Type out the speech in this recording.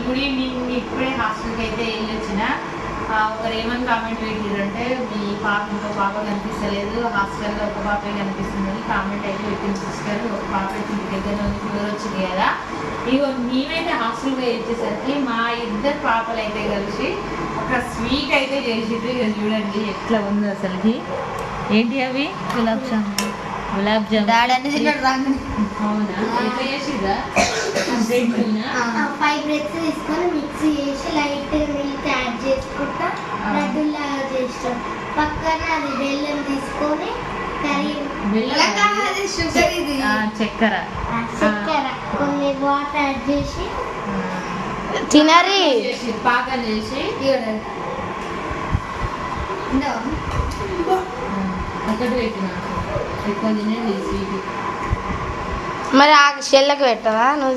Good evening. ఇప్పుడే హాస్టల్కి అయితే వెళ్ళి వచ్చిన. ఒకరు ఏమని కామెంట్ పెట్టారంటే మీ పాప ఇంకో పాప కనిపిస్తలేదు, హాస్టల్లో ఒక పాపే కనిపిస్తుందని కామెంట్ అయితే పెట్టింది సిస్టర్. ఒక పాప అయితే ఇంటి దగ్గర నుంచి ఫీవర్ వచ్చింది కదా. ఇగో మేమైతే హాస్టల్గా వచ్చేసరికి మా ఇద్దరు పాపలు అయితే కలిసి ఒక స్వీట్ అయితే చేసిండ్రు. ఇక చూడండి ఎట్లా ఉంది అసలుకి. ఏంటి అవి? గులాబ్ జామున్. గులాబ్ జామున్ అవునా? ఎట్లా చేసిరా? 5 బ్రెడ్స్ తీసుకొని మిక్సీ చేసి లైట్ మిల్క్ యాడ్ చేసుకుంటా లడ్డూలాగా చేస్తాం. పక్కన అది బెల్లం తీసుకొని చక్కెర కొన్ని వాటర్ యాడ్ చేసి తినరి పాకం చేసి ఒకటి పెట్టిన ఎక్కువ తినేది స్వీట్. మరి ఆ షెల్లకు పెట్టవా నువ్వు?